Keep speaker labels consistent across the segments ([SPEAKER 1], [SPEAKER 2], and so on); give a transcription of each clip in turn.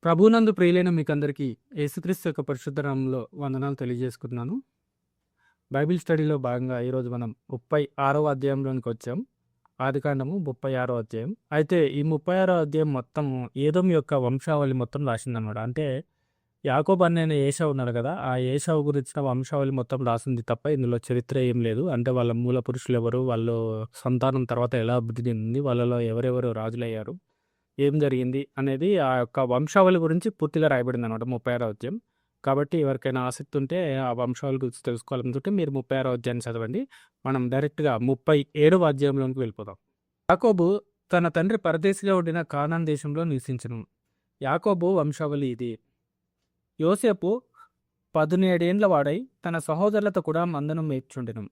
[SPEAKER 1] ప్రభువునందు ప్రియులైన మీకందరికీ యేసుక్రీస్తు యొక్క పరిశుద్ధ నామములో వందనాలు తెలియజేసుకుంటున్నాను. బైబిల్ స్టడీలో భాగంగా ఈరోజు మనం 36వ అధ్యాయంలోనికి వచ్చాం. ఆదికాండము 36వ అధ్యాయం. అయితే ఈ 36వ అధ్యాయం మొత్తం ఏదోము యొక్క వంశావళి మొత్తం రాసిందనమాట. అంటే యాకోబు అనే ఏశావు ఉన్నాడు కదా! ఆ ఏశావు గురించిన వంశావళి మొత్తం రాసింది తప్ప ఇందులో చరిత్ర ఏం లేదు. అంటే వాళ్ళ మూల పురుషులు ఎవరు, వాళ్ళు సంతానం తర్వాత ఎలా అభివృద్ధి చెందింది, వాళ్ళలో ఎవరెవరు రాజులయ్యారు, ఏం జరిగింది అనేది ఆ యొక్క వంశావళి గురించి పూర్తిగా రాయబడిందనమాట 36వ అధ్యాయం. కాబట్టి ఎవరికైనా ఆసక్తి ఉంటే ఆ వంశావళి గురించి తెలుసుకోవాలనుకుంటే మీరు 36వ అధ్యాయాన్ని చదవండి. మనం డైరెక్ట్‌గా 37వ అధ్యాయంలోనికి వెళ్ళిపోదాం. యాకోబు తన తండ్రి పరదేశిగా ఉండిన కానాన్ దేశంలో నివసించెను. యాకోబు వంశావళి ఇది. యోసేపు 17 ఏండ్ల వాడై తన సహోదరులతో కూడా మందను మేపుచుండెను.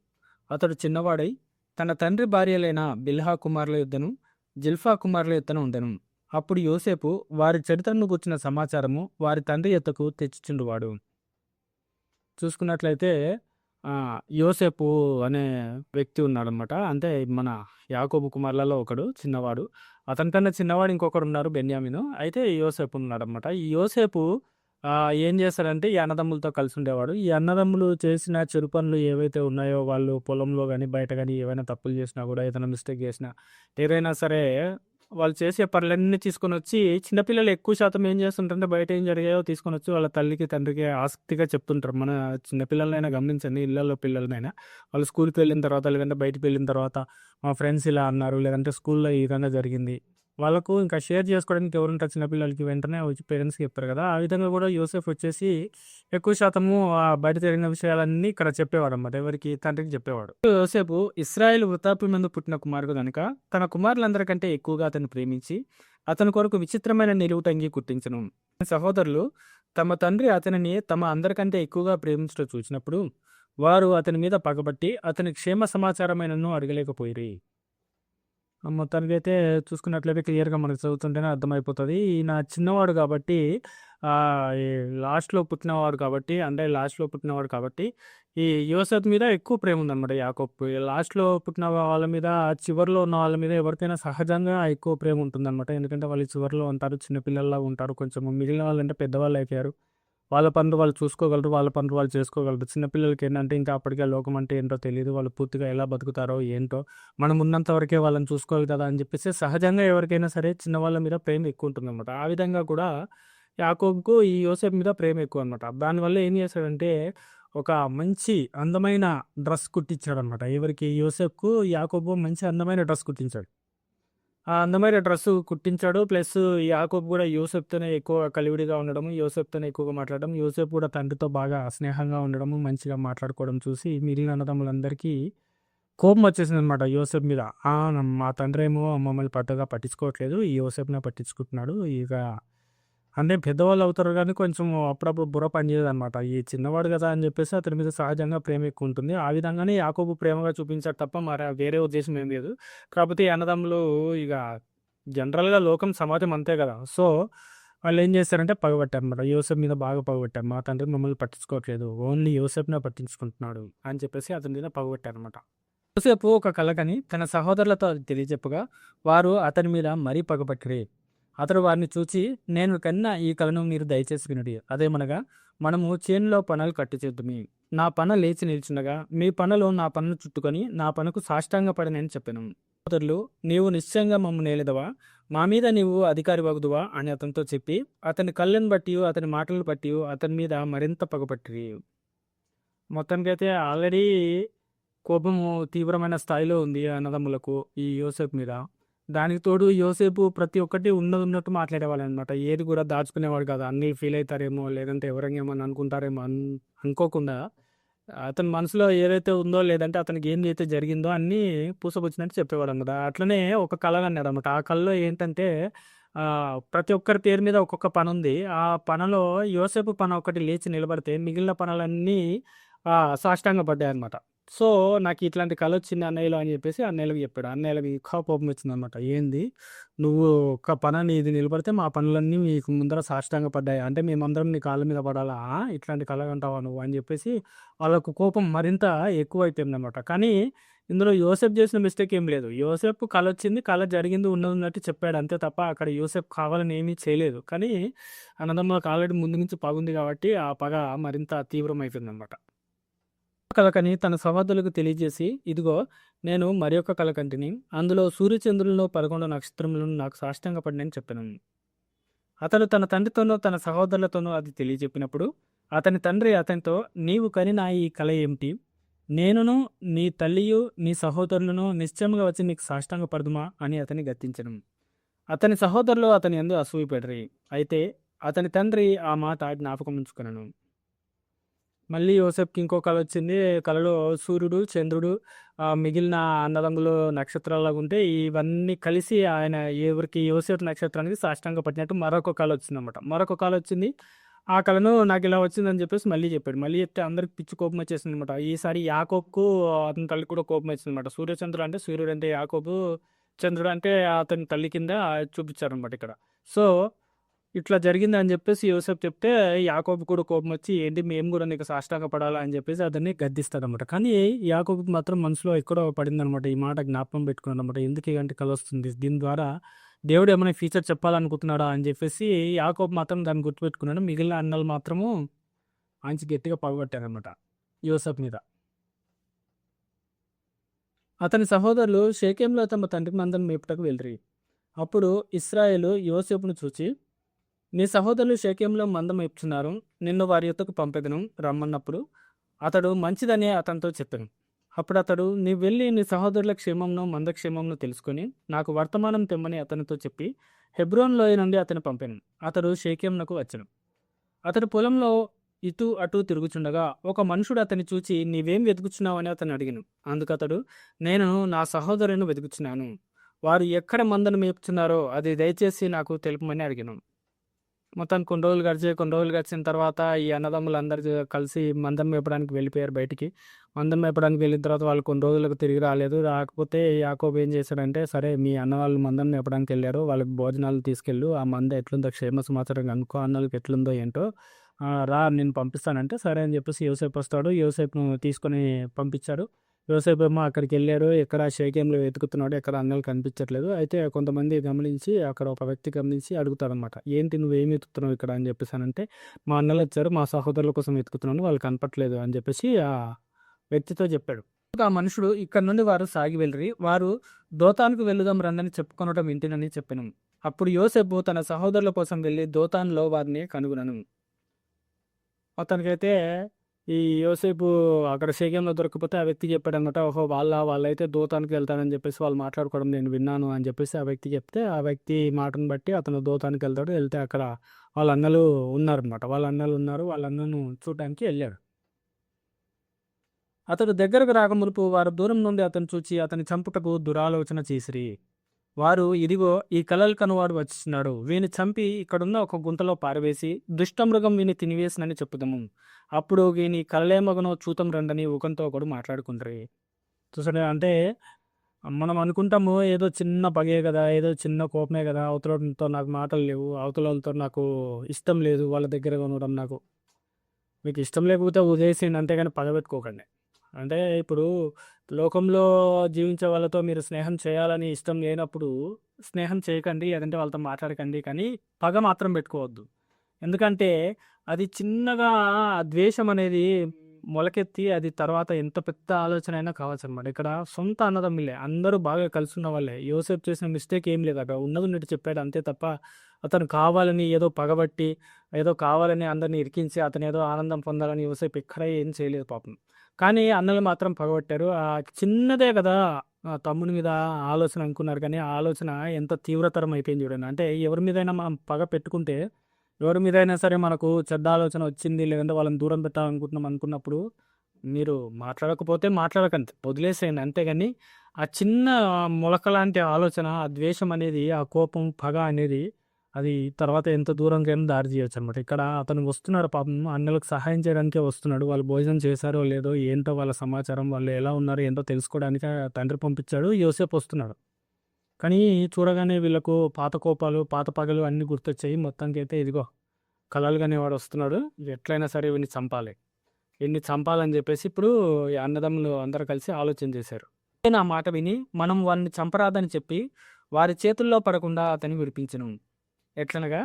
[SPEAKER 1] అతడు చిన్నవాడై తన తండ్రి భార్యలైన బిల్హా కుమారుల యొద్దను జిల్ఫా కుమారుల యొద్దను ఉండెను. అప్పుడు యోసేపు వారి చెడుతను గూర్చిన సమాచారము వారి తండ్రి యొద్దకు తెచ్చుచుండువాడు. చూసుకున్నట్లయితే యోసేపు అనే వ్యక్తి ఉన్నాడనమాట. అంటే మన యాకోబు కుమారులలో ఒకడు చిన్నవాడు. అతనికన్నా చిన్నవాడు ఇంకొకడు ఉన్నారు, బెన్యామీను. అయితే యోసేపు ఉన్నాడనమాట. ఈ యోసేపు ఏం చేస్తాడంటే ఈ అన్నదమ్ములతో కలిసి ఉండేవాడు. ఈ అన్నదమ్ములు చేసిన చెడు పనులు ఏవైతే ఉన్నాయో, వాళ్ళు పొలంలో కానీ బయట కానీ ఏవైనా తప్పులు చేసినా కూడా, ఏదైనా మిస్టేక్ చేసినా, ఏదైనా సరే వాళ్ళు చేసే పనులన్నీ తీసుకొని వచ్చి, చిన్నపిల్లలు ఎక్కువ శాతం ఏం చేస్తుంటారంటే బయట ఏం జరిగాయో తీసుకొని వచ్చి వాళ్ళ తల్లికి తండ్రికి ఆసక్తిగా చెప్తుంటారు. మన చిన్నపిల్లలనైనా గమనించండి, ఇళ్ళల్లో పిల్లలనైనా వాళ్ళు స్కూల్కి వెళ్ళిన తర్వాత, లేదంటే బయటికి వెళ్ళిన తర్వాత మా ఫ్రెండ్స్ ఇలా అన్నారు, లేదంటే స్కూల్లో ఈ విధంగా జరిగింది, వాళ్ళకు ఇంకా షేర్ చేసుకోవడానికి ఎవరుంటారు చిన్నపిల్లలకి, వెంటనే వచ్చి పేరెంట్స్కి చెప్తారు కదా. ఆ విధంగా కూడా యోసేఫ్ వచ్చేసి ఎక్కువ శాతము బయట జరిగిన విషయాలన్నీ ఇక్కడ చెప్పేవాడు అన్నమాట. ఎవరికి? తండ్రికి చెప్పేవాడు. యోసేపు ఇశ్రాయేలు వృద్ధాప్యమందు పుట్టిన కుమారుడు గనుక తన కుమారులందరికంటే ఎక్కువగా అతన్ని ప్రేమించి అతని కొరకు విచిత్రమైన నిలువుటంగి కుట్టించెను. సహోదరులు తమ తండ్రి అతనిని తమ అందరికంటే ఎక్కువగా ప్రేమించడం చూసినప్పుడు వారు అతని మీద పగబట్టి అతని క్షేమ సమాచారమైనను అడగలేకపోయిరి. మొత్తానికైతే చూసుకున్నట్లయితే క్లియర్‌గా మనకు చదువుతుంటేనే అర్థమైపోతది. ఈయన చిన్నవాడు కాబట్టి ఈ లాస్ట్‌లో పుట్టినవాడు కాబట్టి, అంటే లాస్ట్‌లో పుట్టినవాడు కాబట్టి ఈ యోసేపు మీద ఎక్కువ ప్రేమ ఉందన్నమాట యాకోబుకి. లాస్ట్‌లో పుట్టిన వాళ్ళ మీద, చివరిలో ఉన్న వాళ్ళ మీద ఎవరికైనా సహజంగా ఎక్కువ ప్రేమ ఉంటుందన్నమాట. ఎందుకంటే వాళ్ళు చివరిలో ఉంటారు, చిన్న పిల్లల్లాగా ఉంటారు. కొంచెం మిగిలిన వాళ్ళంటే పెద్దవాళ్ళు అయిపోయారు. వాళ్ళ పనులు వాళ్ళు చూసుకోగలరు, వాళ్ళ పనులు వాళ్ళు చేసుకోగలరు. చిన్న పిల్లలకి ఏంటంటే ఇంకా అప్పటికే లోకం అంటే ఏంటో తెలీదు. వాళ్ళు పూర్తిగా ఎలా బతుకుతారో ఏంటో, మనం ఉన్నంత వరకే వాళ్ళని చూసుకోవాలి కదా అని చెప్పేసి సహజంగా ఎవరికైనా సరే చిన్నవాళ్ళ మీద ప్రేమ ఎక్కువ ఉంటుందన్నమాట. ఆ విధంగా కూడా యాకోబుకు ఈ యోసేపు మీద ప్రేమ ఎక్కువ అనమాట. దానివల్ల ఏం చేశాడంటే ఒక మంచి అందమైన డ్రెస్ కుట్టించాడనమాట. ఎవరికి? యోసేపుకు యాకోబు మంచి అందమైన డ్రెస్ కుట్టించాడు. ఆ అందమైన డ్రెస్సు కుట్టించాడు. ప్లస్ యాకోబు కూడా యోసేపుతోనే ఎక్కువ కలివిడిగా ఉండడము, యోసేపుతోనే ఎక్కువగా మాట్లాడడం, యోసేపు కూడా తండ్రితో బాగా స్నేహంగా ఉండడము, మంచిగా మాట్లాడుకోవడం చూసి మిగిలిన అన్నదమ్ములందరికీ కోపం వచ్చేసిందనమాట యోసేపు మీద. మా తండ్రేమో మమ్మల్ని పట్టించుకోవట్లేదు, ఈ యోసేపునే పట్టించుకుంటున్నాడు. ఇక అంటే పెద్దవాళ్ళు అవుతారు గానీ కొంచెం అప్పుడప్పుడు బుర్ర పనిచేయదనమాట. ఈ చిన్నవాడు కదా అని చెప్పేసి అతని మీద సహజంగా ప్రేమ ఎక్కువ ఉంటుంది. ఆ విధంగానే యాకోబు ప్రేమగా చూపించాడు తప్ప మరి వేరే ఉద్దేశం ఏం లేదు. కాకపోతే ఈ అన్నదమ్ములు ఇక జనరల్‌గా లోకం, సమాజం అంతే కదా! సో, వాళ్ళేం చేశారంటే పగబట్టారనమాట. యోసేపు మీద బాగా పగబట్టారు. మా తండ్రి మమ్మల్ని పట్టించుకోవట్లేదు, ఓన్లీ యోసేపునే పట్టించుకుంటున్నాడు అని చెప్పేసి అతని మీద పగబట్టారనమాట. యోసేపు ఒక కల కని తన సహోదరులతో తెలియజెప్పగా వారు అతని మీద మరీ పగపట్టిరి. అతడు వారిని చూచి, నేను కన్న ఈ కలను మీరు దయచేసి వినుడి. అదేమనగా, మనము చేనులో పనలు కట్టుచేద్దుమి. నా పన లేచి నిల్చుండగా మీ పనలో నా పనను చుట్టుకొని నా పనకు సాష్టాంగపడనని చెప్పెను. సోదరులు, నీవు నిశ్చయంగా మమ్ము నేలెదవా, మా మీద నీవు అధికారి వగుదువా అని అతనితో చెప్పి అతని కళ్ళను బట్టి అతని మాటలను బట్టి అతని మీద మరింత పగపట్టిరి. మొత్తానికైతే ఆల్రెడీ కోపము తీవ్రమైన స్థాయిలో ఉంది అన్నదమ్ములకు ఈ యోసేపు మీద. దానికి తోడు యోసేపు ప్రతి ఒక్కటి ఉన్నట్టు మాట్లాడేవాళ్ళనమాట. ఏది కూడా దాచుకునేవాడు కాదు. అన్నీ ఫీల్ అవుతారేమో, లేదంటే ఎవరైనా ఏమన్నా అనుకుంటారేమో అనుకోకుండా అతని మనసులో ఏదైతే ఉందో, లేదంటే అతనికి ఏందైతే జరిగిందో అన్నీ పూసగుచ్చినట్టు చెప్పేవాడనమాట. అట్లనే ఒక కల కన్నాడనమాట. ఆ కలలో ఏంటంటే ప్రతి ఒక్కరి పేరు మీద ఒక్కొక్క పనుంది. ఆ పనలో యోసేపు పన ఒకటి లేచి నిలబడితే మిగిలిన పనులన్నీ సాష్టాంగపడ్డాయనమాట. సో, నాకు ఇట్లాంటి కలొచ్చింది అన్నయ్యలో అని చెప్పేసి అన్నయ్యలకి చెప్పాడు. అన్నయ్యలకి ఇంకా కోపం వచ్చిందనమాట. ఏంది, నువ్వు ఒక్క పనని ఇది నిలబడితే మా పనులన్నీ మీకు ముందర సాష్టాంగపడ్డాయి. అంటే మేమందరం నీ కాళ్ళ మీద పడాలా? ఇట్లాంటి కల కంటావా నువ్వు అని చెప్పేసి వాళ్ళకు కోపం మరింత ఎక్కువైపోయిందనమాట. కానీ ఇందులో యోసేపు చేసిన మిస్టేక్ ఏం లేదు. యోసేపు కలొచ్చింది, కల జరిగింది ఉన్నదున్నట్టు చెప్పాడు అంతే తప్ప అక్కడ యోసేపు కావాలని ఏమీ చేయలేదు. కానీ అన్నదమ్ములకు ఆల్రెడీ ముందు నుంచి పగుంది కాబట్టి ఆ పగ మరింత తీవ్రమైపోయిందనమాట. కలకని తన సహోదరులకు తెలియజేసి, ఇదిగో నేను మరి ఒక కల కంటిని. అందులో సూర్యచంద్రులలో 11 నక్షత్రములను నాకు సాష్టాంగపడినని చెప్పెను. అతడు తన తండ్రితోనూ తన సహోదరులతోనూ అది తెలియజెప్పినప్పుడు అతని తండ్రి అతనితో, నీవు కనిన ఈ కల ఏమిటి? నేనును నీ తల్లియు నీ సహోదరులను నిశ్చయముగా వచ్చి నీకు సాష్టాంగపడదుమా అని అతని గద్దించెను. అతని సహోదరులు అతని యందు అసూయపడిరి. అయితే అతని తండ్రి ఆ మాట జ్ఞాపకం ఉంచుకొనెను. మళ్ళీ యోసేపుకి ఇంకో కల వచ్చింది. కలలో సూర్యుడు, చంద్రుడు, మిగిలిన అన్నదమ్ములు నక్షత్రాల్లాగా ఉంటే ఇవన్నీ కలిసి ఆయన ఎవరికి యోసేపు నక్షత్రానికి సాష్టాంగ పట్టినట్టు మరొక కల వచ్చిందన్నమాట. మరొక కల వచ్చింది. ఆ కలను నాకు ఇలా వచ్చిందని చెప్పేసి మళ్ళీ చెప్పాడు. మళ్ళీ చెప్తే అందరికి పిచ్చి కోపం వచ్చేసింది అనమాట. ఈసారి యాకోబుకు అతని తల్లి కూడా కోపం వచ్చింది అనమాట. సూర్యచంద్రుడు అంటే సూర్యుడు అంటే యాకోబు, చంద్రుడు అంటే అతని తల్లి కింద చూపించారనమాట ఇక్కడ. సో ఇట్లా జరిగిందని చెప్పేసి యోసేపు చెప్తే యాకోబు కూడా కోపం వచ్చి, ఏంటి మేము కూడా నీకు సాష్టాంగ పడాలా అని చెప్పేసి అతన్ని గద్దిస్తాడనమాట. కానీ యాకోబుకి మాత్రం మనసులో ఎక్కడో పడిందనమాట. ఈ మాట జ్ఞాపకం పెట్టుకున్నాడనమాట. ఎందుకు ఇలాంటి కల వస్తుంది, దీని ద్వారా దేవుడు ఏమైనా ఫీచర్ చెప్పాలనుకుంటున్నాడా అని చెప్పేసి యాకోబు మాత్రం దాన్ని గుర్తుపెట్టుకున్నాడు. మిగిలిన అన్నలు మాత్రము మంచి గట్టిగా పగబట్టారనమాట యోసేపు మీద. అతని సహోదరులు షేకెంలో తమ తండ్రి మందను మేపుటకు వెళ్ళిరి. అప్పుడు ఇశ్రాయేలు యోసేపును చూచి, నీ సహోదరులు షేకెంలో మంద మేపుచున్నారు, నిన్ను వారి యొద్దకు పంపెదను రమ్మన్నప్పుడు అతడు మంచిదని అతనితో చెప్పాను. అప్పుడు అతడు, నీవు వెళ్ళి నీ సహోదరుల క్షేమంను మంద క్షేమంను తెలుసుకొని నాకు వర్తమానం తెమ్మని అతనితో చెప్పి హెబ్రోన్ లోయ నుండి అతను పంపాను. అతడు షేకెంనకు వచ్చెను. అతడు పొలంలో ఇటు అటు తిరుగుచుండగా ఒక మనుషుడు అతన్ని చూచి, నీవేం వెతుకుచున్నావు అని అతను అడిగాను. అందుకతడు, నేను నా సహోదరుని వెతుకుచున్నాను, వారు ఎక్కడ మందను మేపుచున్నారో అది దయచేసి నాకు తెలుపమని అడిగాను. మొత్తానికి కొన్ని రోజులు గడిచిన తర్వాత ఈ అన్నదమ్ములందరూ కలిసి మందం మేపడానికి వెళ్ళిపోయారు బయటికి. మందం మేపడానికి వెళ్ళిన తర్వాత వాళ్ళు కొన్ని రోజులకు తిరిగి రాలేదు. రాకపోతే యాకోబు ఏం చేశాడంటే, సరే మీ అన్న వాళ్ళు మందం మేపడానికి వెళ్ళారు, వాళ్ళకి భోజనాలు తీసుకెళ్ళు, ఆ మంద ఎట్లుందో క్షేమ సమాచారం కనుక్కో, అన్నలకు ఎట్లుందో ఏంటో రా నేను పంపిస్తానంటే సరే అని చెప్పేసి యోసేపు వస్తాడు. యోసేపును తీసుకొని పంపించాడు. యోసేపు ఏమో అక్కడికి వెళ్ళాడు. ఎక్కడ షేకెంలో వెతుకుతున్నాడు, ఎక్కడ అన్నలు కనిపించట్లేదు. అయితే కొంతమంది గమనించి, అక్కడ ఒక వ్యక్తి గమనించి అడుగుతారనమాట, ఏంటి నువ్వేమి వెతుకుతున్నావు ఇక్కడ అని చెప్పేసానంటే, మా అన్నలు వచ్చారు, మా సహోదరుల కోసం వెతుకుతున్నాను, వాళ్ళు కనపట్లేదు అని చెప్పేసి ఆ వ్యక్తితో చెప్పాడు. ఆ మనుషుడు, ఇక్కడ నుండి వారు సాగి వెళ్ళి వారు దోతానుకు వెళ్ళుదాం రందని చెప్పుకొనటం వింటినని చెప్పాను. అప్పుడు యోసేపు తన సహోదరుల కోసం వెళ్ళి దోతాన్లో వారిని కనుగొనను. అతనికైతే ఈ యోసేపు అక్కడ షేకెంలో దొరకకపోతే ఆ వ్యక్తి చెప్పాడనమాట, ఓహో వాళ్ళైతే దోతానికి వెళ్తానని చెప్పేసి వాళ్ళు మాట్లాడుకోవడం నేను విన్నాను అని చెప్పేసి ఆ వ్యక్తి చెప్తే, ఆ వ్యక్తి మాటను బట్టి అతను దోతానికి వెళ్తాడు. వెళ్తే అక్కడ వాళ్ళ అన్నలు ఉన్నారనమాట. వాళ్ళ అన్నను చూడటానికి వెళ్ళాడు. అతడు దగ్గరకు రాకమునుపు వారు దూరం నుండి అతను చూచి అతని చంపుటకు దురాలోచన చేసిరి. వారు, ఇదిగో ఈ కలలు కనువాడు వచ్చినాడు, వీని చంపి ఇక్కడున్న ఒక గుంతలో పారవేసి దుష్టమృగం వీని తినివేసినని చెప్పుదాము. అప్పుడు వీని కలలేమగనో చూతం రండని ఒకరితో ఒకడు మాట్లాడుకుంటారు. చూసాడు అంటే మనం అనుకుంటాము ఏదో చిన్న పగే కదా, ఏదో చిన్న కోపమే కదా, అవతలతో నాకు మాటలు లేవు, అవతలతో నాకు ఇష్టం లేదు, వాళ్ళ దగ్గర కొనడం మీకు ఇష్టం లేకపోతే వదిలేసేయండి, అంతేగాని పగబెట్టుకోకండి. అంటే ఇప్పుడు లోకంలో జీవించే వాళ్ళతో మీరు స్నేహం చేయాలని ఇష్టం లేనప్పుడు స్నేహం చేయకండి, లేదంటే వాళ్ళతో మాట్లాడకండి. కానీ పగ మాత్రం పెట్టుకోవద్దు. ఎందుకంటే అది చిన్నగా ద్వేషం అనేది మొలకెత్తి అది తర్వాత ఎంత పెద్ద ఆలోచన అయినా కావచ్చు అనమాట. ఇక్కడ సొంత అన్నదమ్ములే, అందరూ బాగా కలిసి ఉన్న వాళ్ళే. యోసేపు చేసిన మిస్టేక్ ఏం లేదు, అక్కడ ఉన్నది ఉన్నట్టు చెప్పాడు అంతే తప్ప అతను కావాలని ఏదో పగబట్టి, ఏదో కావాలని అందరిని ఇరికించి అతను ఏదో ఆనందం పొందాలని యోసేపు ఎక్కడ ఏం చేయలేదు పాపం. కానీ అన్నలు మాత్రం పగబట్టారు. చిన్నదే కదా తమ్ముని మీద ఆలోచన అనుకున్నారు, కానీ ఆ ఆలోచన ఎంత తీవ్రతరం అయిపోయింది చూడండి. అంటే ఎవరి మీదైనా మనం పగ పెట్టుకుంటే, ఎవరి మీదైనా సరే మనకు చెడ్డ ఆలోచన వచ్చింది, లేదంటే వాళ్ళని దూరం పెట్టాలనుకుంటున్నాం అనుకున్నప్పుడు మీరు మాట్లాడకపోతే మాట్లాడకండి, వదిలేసేయండి. అంతేగాని ఆ చిన్న మొలక లాంటి ఆలోచన, ఆ ద్వేషం అనేది, ఆ కోపం, పగ అనేది అది తర్వాత ఎంత దూరంకైనా దారి తీయొచ్చు అనమాట. ఇక్కడ అతను వస్తున్నాడు పాపం, అన్నలకు సహాయం చేయడానికే వస్తున్నాడు. వాళ్ళు భోజనం చేశారో లేదో ఏంటో వాళ్ళ సమాచారం, వాళ్ళు ఎలా ఉన్నారో ఏంటో తెలుసుకోవడానికి తండ్రి పంపించాడు. యోసేపు వస్తున్నాడు. కానీ చూడగానే వీళ్ళకు పాత కోపాలు, పాత పగలు అన్నీ గుర్తొచ్చాయి. మొత్తానికైతే ఇదిగో కలలు వాడు వస్తున్నాడు, ఎట్లయినా సరే వీడిని చంపాలి, వీడిని చంపాలని చెప్పేసి ఇప్పుడు ఈ అన్నదమ్ములు అందరూ కలిసి ఆలోచన చేశారు. నా మాట విని మనం వారిని చంపరాదని చెప్పి వారి చేతుల్లో పడకుండా అతన్ని విడిపించెను. ఎట్లనగా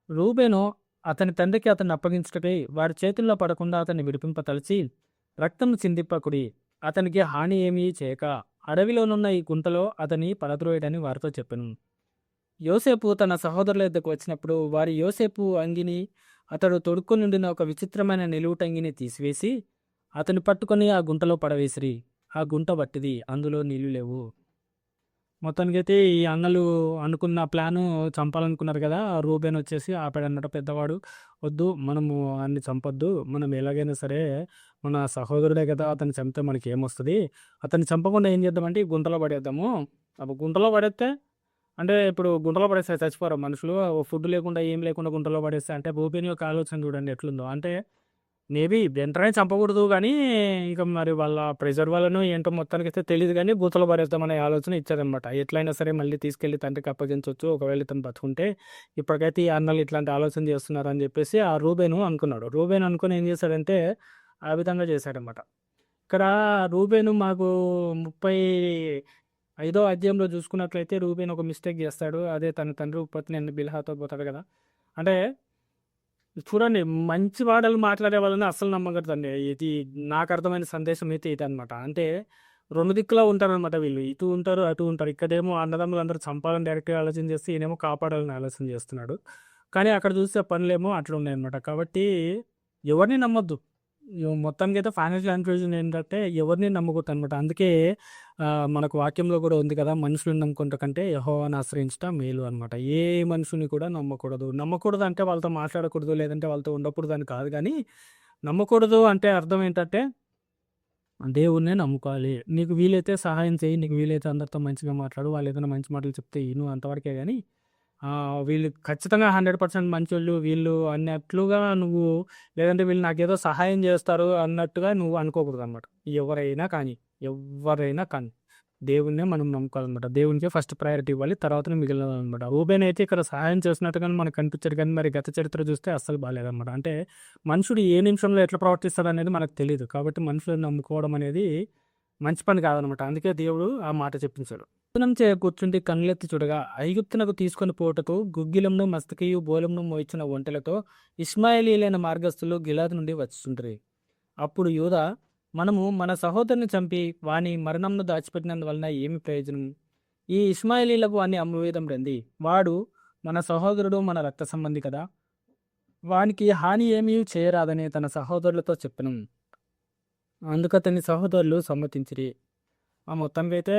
[SPEAKER 1] రూబేను అతని తండ్రికి అతన్ని అప్పగించుటకై వారి చేతుల్లో పడకుండా అతన్ని విడిపింపతలచి, రక్తము చిందింపకుడి, అతనికి హాని ఏమీ చేయక అడవిలోనున్న ఈ గుంటలో అతని పడద్రోయుడని వారితో చెప్పెను. యోసేపు తన సహోదరుల యొద్దకు వచ్చినప్పుడు వారి యోసేపు అంగిని అతడు తొడుక్కొనుండిన ఒక విచిత్రమైన నిలువుటంగిని తీసివేసి అతని పట్టుకొని ఆ గుంటలో పడవేసిరి. ఆ గుంట వట్టిది, అందులో నీళ్లు లేవు. మొత్తానికైతే ఈ అన్నలు అనుకున్న ప్లాను చంపాలనుకున్నారు కదా! రూబేన్ వచ్చేసి ఆపాడన్నమాట పెద్దవాడు. "వద్దు, మనము ఆడిని చంపొద్దు. మనం ఎలాగైనా సరే మన సహోదరుడే కదా! అతన్ని చంపితే మనకేమొస్తది? అతన్ని చంపకుండా ఏం చేద్దామంటే ఈ గుంటలో పడేద్దాము. అప్పుడు గుంటలో పడేస్తే అంటే ఇప్పుడు గుంటలో పడేస్తే చచ్చిపోరా మనుషులు? ఫుడ్ లేకుండా, ఏం లేకుండా గుంటలో పడేస్తే" అంటే రూబేన్ యొక్క ఆలోచన చూడండి ఎట్లుందో. అంటే మేబీ వెంటనే చంపకూడదు గానీ, ఇక మరి వాళ్ళ ప్రెషర్ వల్లనో ఏంటో మొత్తానికైతే తెలీదు గానీ, బూతలో పడేద్దామనే ఆలోచన ఇచ్చారనమాట. ఎట్లైనా సరే మళ్ళీ తీసుకెళ్ళి తండ్రికి అప్పగించొచ్చు. ఒకవేళ ఇతను బతికుంటే, ఇప్పటికైతే ఈ అన్నలు ఇట్లాంటి ఆలోచన చేస్తున్నారని చెప్పేసి ఆ రూబేను అనుకున్నాడు. రూబేన్ అనుకోని ఏం చేశాడంటే, ఆ విధంగా చేశాడనమాట. ఇక్కడ రూబేను మాకు 35 అధ్యాయంలో చూసుకున్నట్లయితే రూబేన్ ఒక మిస్టేక్ చేస్తాడు. అదే తన తండ్రి ఉత్పత్తిని బిల్హాతో పోతాడు కదా! అంటే చూడండి, మంచి మాటలు మాట్లాడే వాళ్ళని అస్సలు నమ్మకూడదండి. ఇది నాకు అర్థమైన సందేశం అయితే ఇదనమాట. అంటే 2 దిక్కులా ఉంటారనమాట వీళ్ళు. ఇటు ఉంటారు, అటు ఉంటారు. ఇక్కడేమో అన్నదమ్ములందరూ చంపాలని డైరెక్ట్‌గా ఆలోచన చేస్తే, ఈయనేమో కాపాడాలని ఆలోచన చేస్తున్నాడు. కానీ అక్కడ చూస్తే పనులేమో అట్లున్నాయనమాట. కాబట్టి ఎవరిని నమ్మొద్దు. మొత్తానికైతే ఫైనాన్షియల్ కన్‌ఫ్యూజన్ ఏంటంటే ఎవరిని నమ్మకూడదనమాట. అందుకే మనకు వాక్యంలో కూడా ఉంది కదా! మనుషులను నమ్ముకుంట కంటే యెహోవాను ఆశ్రయించుట మేలు అనమాట. ఏ మనుషుని కూడా నమ్మకూడదు. నమ్మకూడదు అంటే వాళ్ళతో మాట్లాడకూడదు, లేదంటే వాళ్ళతో ఉండకూడదని కాదు గానీ, నమ్మకూడదు అంటే అర్థం ఏంటంటే దేవుడినే నమ్ముకోవాలి. నీకు వీలైతే సహాయం చెయ్యి. నీకు వీలైతే అందరితో మంచిగా మాట్లాడు. వాళ్ళేదైనా మంచి మాటలు చెప్తే ఇను అంతవరకే గానీ, వీళ్ళు ఖచ్చితంగా 100% మంచోళ్ళు వీళ్ళు అన్నట్లుగా నువ్వు, లేదంటే వీళ్ళు నాకేదో సహాయం చేస్తారు అన్నట్టుగా నువ్వు అనుకోకూడదనమాట. ఎవరైనా కానీ, ఎవ్వరైనా కానీ. దేవుడినే మనం నమ్ముకోవాలనమాట. దేవునికే ఫస్ట్ ప్రయారిటీ ఇవ్వాలి. తర్వాతనే మిగిలినదనమాట. రూబేన్ అయితే ఇక్కడ సహాయం చేసినట్టుగానే మనకు కనిపించాడు కానీ, మరి గత చరిత్ర చూస్తే అస్సలు బాలేదనమాట. అంటే మనుషుడు ఏ నిమిషంలో ఎట్లా ప్రవర్తిస్తాడనేది మనకు తెలీదు. కాబట్టి మనుషులను నమ్ముకోవడం అనేది మంచి పని కాదనమాట. అందుకే దేవుడు ఆ మాట చెప్పించాడు. భోజనం చేయ కూర్చుండి కన్నులెత్తి చూడగా ఐగుప్తునకు తీసుకొని పోవుటకు గుగ్గిలంను మస్తకియు బోళమును మోయించిన ఒంటెలతో ఇష్మాయేలీయులైన మార్గస్థులు గిలాదు నుండి వచ్చుచుండిరి. అప్పుడు యూదా, మనము మన సహోదరుని చంపి వాని మరణంను దాచిపెట్టినందువలన ఏమి ప్రయోజనం? ఈ ఇష్మాయేలీలకు వాని అమ్మువేదం రండి. వాడు మన సహోదరుడు, మన రక్త సంబంధి కదా! వానికి హాని ఏమీ చేయరాదని తన సహోదరులతో చెప్పెను. అందుకతని సహోదరులు సమ్మతించిరి. మొత్తానికైతే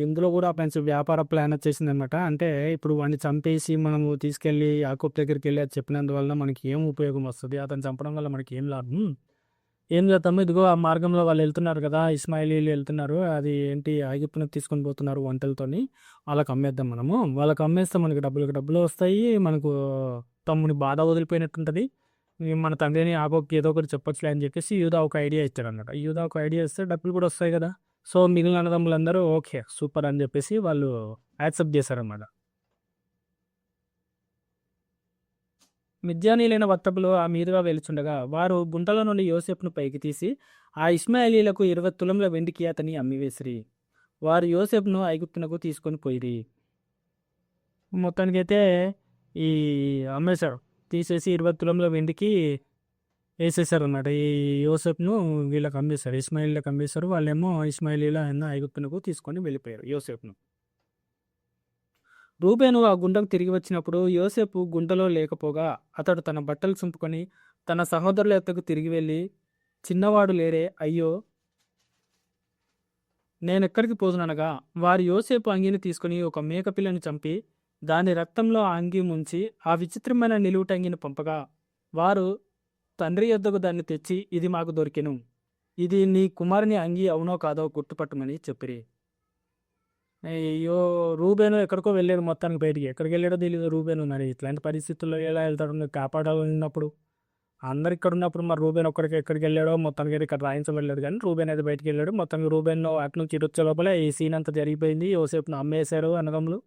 [SPEAKER 1] ఇందులో కూడా మంచి వ్యాపార ప్లాన్ వచ్చేసిందనమాట. అంటే ఇప్పుడు వాడిని చంపేసి మనము తీసుకెళ్ళి యాకోబు దగ్గరికెళ్ళి అది చెప్పినందువలన మనకి ఏం ఉపయోగం వస్తది? అతన్ని చంపడం వల్ల మనకి ఏం లాభం? ఏం చేద్దాము, ఇదిగో ఆ మార్గంలో వాళ్ళు వెళ్తున్నారు కదా! ఇష్మాయేలీయులు వెళ్తున్నారు. అది ఏంటి ఐగుప్తునకు తీసుకొని పోతున్నారు ఒంటెలతోని. వాళ్ళకి అమ్మేద్దాం మనము. వాళ్ళకి అమ్మేస్తే మనకి డబ్బులకి డబ్బులు వస్తాయి. మనకు తమ్ముని బాధ వదిలిపోయినట్టుంటది. మన తండ్రిని యాకోబుకి ఏదో ఒకటి చెప్పొచ్చులే అని చెప్పేసి యూదా ఒక ఐడియా ఇచ్చాడన్నమాట. యూదా ఒక ఐడియా ఇస్తే డబ్బులు కూడా వస్తాయి కదా! సో, మిగిలిన అన్నదమ్ములందరూ ఓకే, సూపర్ అని చెప్పేసి వాళ్ళు యాక్సెప్ట్ చేశారన్నమాట. మిద్యానీయులైన వర్తకులు ఆ మీదుగా వెలుచుండగా వారు గుంటలో నుండి యోసేపును పైకి తీసి ఆ ఇష్మాయేలీయులకు 20 తులముల వెండికి అతని అమ్మివేసిరి. వారు యోసేపును ఐగుప్తునకు తీసుకొని పోయిరి. మొత్తానికైతే ఈ అమ్మేశారు. తీసేసి 20 తులముల వెండికి ఏసేశారన్నమాట. ఈ యోసేపును వీళ్ళకి అమ్మేశారు. ఇష్మాయేలీయులకు అమ్మేశారు. వాళ్ళేమో ఇష్మాయేలీయుల ఐగుప్తునకు తీసుకొని వెళ్ళిపోయారు యోసేపును. రూబేను ఆ గుంటకు తిరిగి వచ్చినప్పుడు యోసేపు గుంటలో లేకపోగా అతడు తన బట్టలు చింపుకొని తన సహోదరుల యొద్దకు తిరిగి వెళ్ళి, చిన్నవాడు లేరే, అయ్యో నేనెక్కడికి పోదుననగా వారు యోసేపు అంగీని తీసుకుని ఒక మేకపిల్లని చంపి దాని రక్తంలో ఆ అంగీ ముంచి ఆ విచిత్రమైన నిలువుటంగిని పంపగా వారు తండ్రి యొద్దకు దాన్ని తెచ్చి, ఇది మాకు దొరికెను, ఇది నీ కుమారుని అంగీ అవునో కాదో గుర్తుపట్టమని చెప్పిరి. అయ్యో! రూబేను ఎక్కడికో వెళ్ళాడు మొత్తానికి బయటికి. ఎక్కడికెళ్ళాడో తెలీదు రూబేను. మరి ఇట్లాంటి పరిస్థితుల్లో ఎలా వెళ్తాడు? నువ్వు కాపాడాలన్నప్పుడు. అందరూ ఇక్కడున్నప్పుడు మరి రూబేన్ ఒక్కడికి ఎక్కడికెళ్ళాడో మొత్తానికైతే ఇక్కడ రాయించబడలేదు కానీ రూబేన్ అయితే బయటికెళ్ళాడు. మొత్తానికి రూబేన్‌ను అటు నుంచి ఇటొచ్చే లోపలే ఈ సీన్ అంతా జరిగిపోయింది. యోసేపును అమ్మేశారు అన్నదమ్ములు.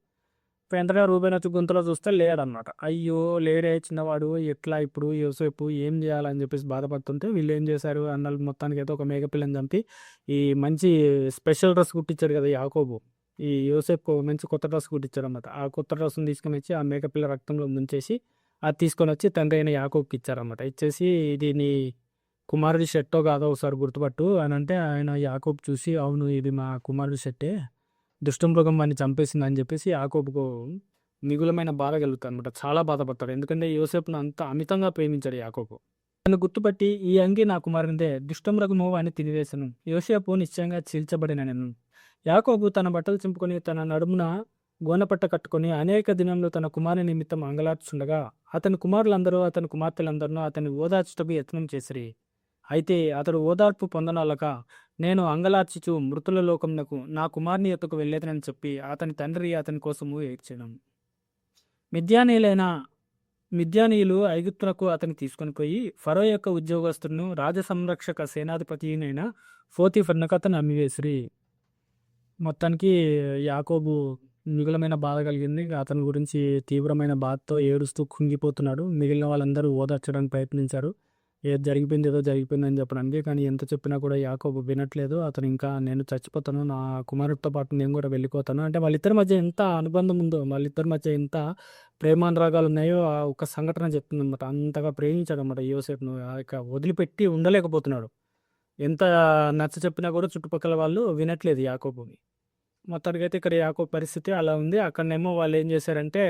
[SPEAKER 1] వెంటనే రూబేన్ వచ్చి గుంతలో చూస్తే లేడనమాట. అయ్యో! లేడే చిన్నవాడు ఎట్లా ఇప్పుడు యోసేపు ఏం చేయాలని చెప్పేసి బాధపడుతుంటే వీళ్ళు ఏం చేశారు అన్నలు మొత్తానికైతే ఒక మేకపిల్లని చంపి ఈ మంచి స్పెషల్ డ్రెస్ కుట్టించాడు కదా యాకోబు. ఈ యోసేపుకి ఒక మంచి కొత్త డ్రెస్ కుట్టించారనమాట. ఆ కొత్త డ్రెస్‌ని తీసుకొని వచ్చి ఆ మేకపిల్ల రక్తంలో ముంచేసి అది తీసుకొనొచ్చి తండ్రి అయిన యాకోబుకి ఇచ్చారనమాట. ఇచ్చేసి ఇది నీ కుమారుడి షర్టో కాదో ఒకసారి గుర్తుపట్టు అనంటే ఆయన యాకోబు చూసి అవును ఇది మా కుమారుడి షర్టే. దుష్టమృగం వాడిని చంపేసిందని చెప్పేసి యాకోబుకు మిగులమైన బాధ కలుగుతాదనమాట. చాలా బాధపడతాడు. ఎందుకంటే యోసేపును అంత అమితంగా ప్రేమించాడు యాకోబు. నన్ను గుర్తుపట్టి ఈ అంగి నా కుమారునిదే దుష్టమృగము వాడిని తినివేసెను. యోసేపు నిశ్చయంగా చీల్చబడినెను. యాకోబు తన బట్టలు చింపుకొని తన నడుమున గోనెపట్ట కట్టుకొని అనేక దినంలో తన కుమారుని నిమిత్తం అంగలార్చుండగా అతని కుమారులందరూ అతని కుమార్తెలందరూ అతన్ని ఓదార్చుటకు యత్నం చేసిరి. అయితే అతడు ఓదార్పు పొందనలక నేను అంగలార్చుచు మృతుల లోకమునకు నా కుమారుని ఎత్తుకు వెళ్ళేదనని చెప్పి అతని తండ్రి అతని కోసము ఏడ్చెను. మిద్యానీయులు ఐగుప్తునకు అతన్ని తీసుకొని పోయి ఫరో యొక్క ఉద్యోగస్తులను రాజసంరక్షక సేనాధిపతి అయిన పోతీఫర్నకు అతను అమ్మివేసిరి. మొత్తానికి యాకోబు మిగులమైన బాధ కలిగింది. అతని గురించి తీవ్రమైన బాధతో ఏడుస్తూ కుంగిపోతున్నాడు. మిగిలిన వాళ్ళందరూ ఓదార్చడానికి ప్రయత్నించారు. ఏది జరిగిపోయింది ఏదో జరిగిపోయిందని చెప్పడానికి. కానీ ఎంత చెప్పినా కూడా యాకోబు వినట్లేదు. అతను ఇంకా నేను చచ్చిపోతాను, నా కుమారుడితో పాటు నేను కూడా వెళ్ళిపోతాను అంటే వాళ్ళిద్దరి మధ్య ఎంత అనుబంధం ఉందో, వాళ్ళిద్దరి మధ్య ఎంత ప్రేమానురాగాలు ఉన్నాయో ఆ ఒక సంఘటన చెప్తుందన్నమాట. అంతగా ప్రేమించాడన్నమాట యోసేపును. ఇక వదిలిపెట్టి ఉండలేకపోతున్నాడు. ఎంత నచ్చ చెప్పినా కూడా చుట్టుపక్కల వాళ్ళు వినట్లేదు యాకోబుని. మొత్తానికైతే ఇక్కడ యాకోబు పరిస్థితి అలా ఉంది. అక్కడనేమో వాళ్ళు ఏం చేశారంటే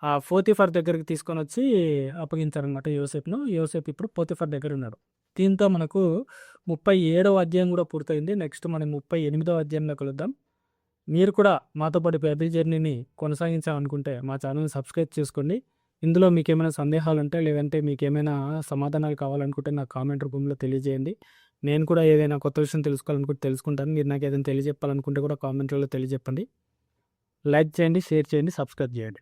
[SPEAKER 1] ఆ పోతిఫర్ దగ్గరికి తీసుకొని వచ్చి అప్పగించారనమాట యోసేపును. యోసేపు ఇప్పుడు పోతిఫర్ దగ్గర ఉన్నాడు. దీంతో మనకు 37వ అధ్యాయం కూడా పూర్తయింది. నెక్స్ట్ మనం 38వ అధ్యాయంలో కలుద్దాం. మీరు కూడా మాతో పాటు బైబిల్ జర్నీని కొనసాగించాలనుకుంటే మా ఛానల్ని సబ్స్క్రైబ్ చేసుకోండి. ఇందులో మీకు ఏమైనా సందేహాలు ఉంటే లేదంటే మీకు ఏమైనా సమాధానాలు కావాలనుకుంటే నాకు కామెంట్ రూపంలో తెలియజేయండి. నేను కూడా ఏదైనా కొత్త విషయం తెలుసుకోవాలనుకుంటే తెలుసుకుంటాను. మీరు నాకు ఏదైనా తెలియజెప్పాలనుకుంటే కూడా కామెంట్లలో తెలియజెప్పండి. లైక్ చేయండి, షేర్ చేయండి, సబ్స్క్రైబ్ చేయండి.